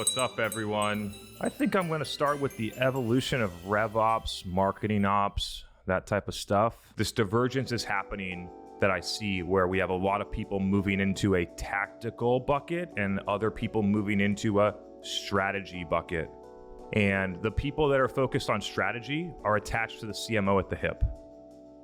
What's up, everyone? I think I'm going to start with the evolution of Revops, marketing ops, that type of stuff. This divergence is happening that I see where we have a lot of people moving into a tactical bucket and other people moving into a strategy bucket. And the people that are focused on strategy are attached to the CMO at the hip.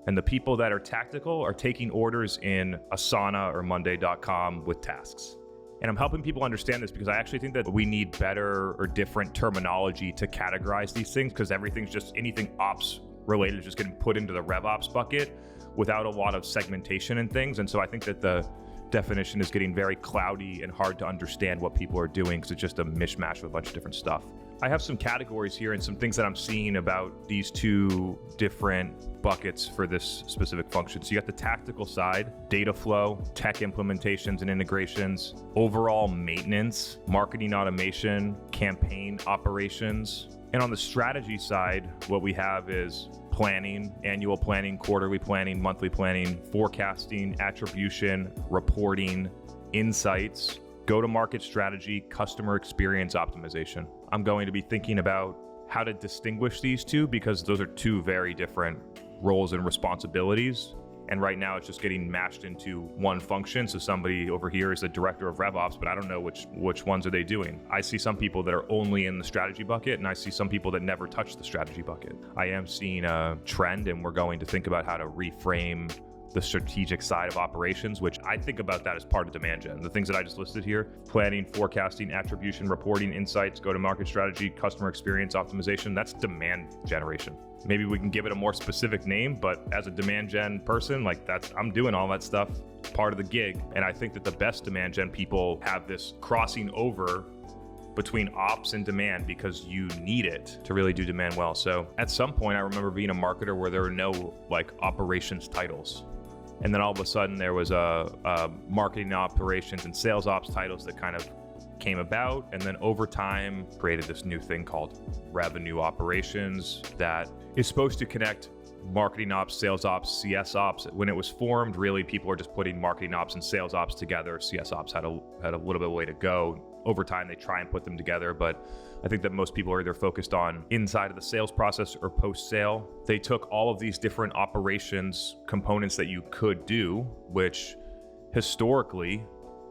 And the people that are tactical are taking orders in Asana or Monday.com with tasks. And I'm helping people understand this because I actually think that we need better or different terminology to categorize these things, because everything's just anything ops related is just getting put into the RevOps bucket without a lot of segmentation and things. And so I think that the definition is getting very cloudy and hard to understand what people are doing because it's just a mishmash of a bunch of different stuff. I have some categories here and some things that I'm seeing about these two different buckets for this specific function. So you got the tactical side, data flow, tech implementations and integrations, overall maintenance, marketing automation, campaign operations. And on the strategy side, what we have is planning, annual planning, quarterly planning, monthly planning, forecasting, attribution, reporting, insights, go-to-market strategy, customer experience optimization. I'm going to be thinking about how to distinguish these two because those are two very different roles and responsibilities. And right now it's just getting mashed into one function. So somebody over here is the director of RevOps, but I don't know which ones are they doing. I see some people that are only in the strategy bucket, and I see some people that never touch the strategy bucket. I am seeing a trend, and we're going to think about how to reframe the strategic side of operations, which I think about that as part of demand gen. The things that I just listed here: planning, forecasting, attribution, reporting, insights, go-to-market strategy, customer experience optimization, that's demand generation. Maybe we can give it a more specific name, but as a demand gen person, I'm doing all that stuff, part of the gig. And I think that the best demand gen people have this crossing over between ops and demand because you need it to really do demand well. So at some point, I remember being a marketer where there were no operations titles. And then all of a sudden there was a marketing operations and sales ops titles that kind of came about. And then over time created this new thing called revenue operations that is supposed to connect marketing ops, sales ops, CS ops. When it was formed, really people were just putting marketing ops and sales ops together. CS ops had a little bit of a way to go. Over time, they try and put them together, but I think that most people are either focused on inside of the sales process or post-sale. They took all of these different operations components that you could do, which historically,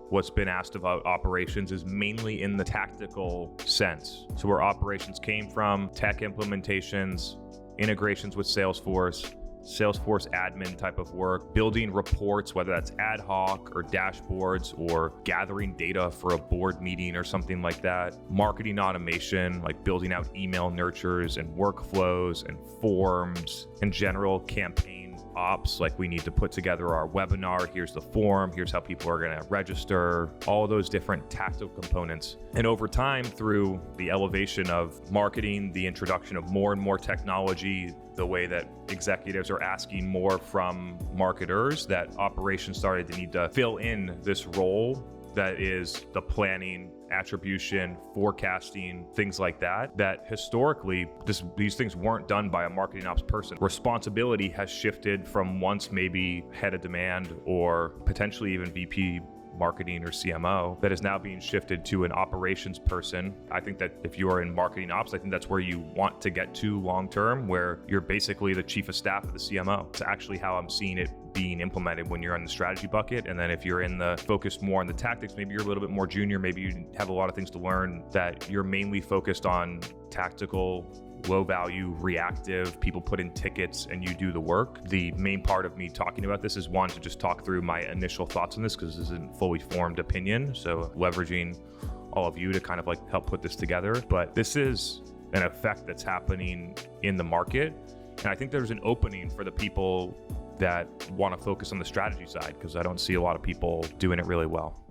what's been asked about operations is mainly in the tactical sense. So where operations came from, tech implementations, integrations with Salesforce admin type of work, building reports, whether that's ad hoc or dashboards or gathering data for a board meeting or something like that, marketing automation, like building out email nurtures and workflows and forms, and general campaign ops, like we need to put together our webinar, here's the form, here's how people are going to register, all those different tactical components. And over time, through the elevation of marketing, the introduction of more and more technology, the way that executives are asking more from marketers, that operations started to need to fill in this role that is the planning, attribution, forecasting, things like that, that historically these things weren't done by a marketing ops person. Responsibility has shifted from once maybe head of demand or potentially even VP marketing or CMO that is now being shifted to an operations person. I think that if you are in marketing ops, I think that's where you want to get to long term, where you're basically the chief of staff of the CMO. It's actually how I'm seeing it being implemented when you're in the strategy bucket. And then if you're in the focused more on the tactics, maybe you're a little bit more junior, maybe you have a lot of things to learn, that you're mainly focused on tactical, low value, reactive, people put in tickets and you do the work. The main part of me talking about this is one, to just talk through my initial thoughts on this because this isn't fully formed opinion. So leveraging all of you to kind of help put this together. But this is an effect that's happening in the market. And I think there's an opening for the people that want to focus on the strategy side because I don't see a lot of people doing it really well.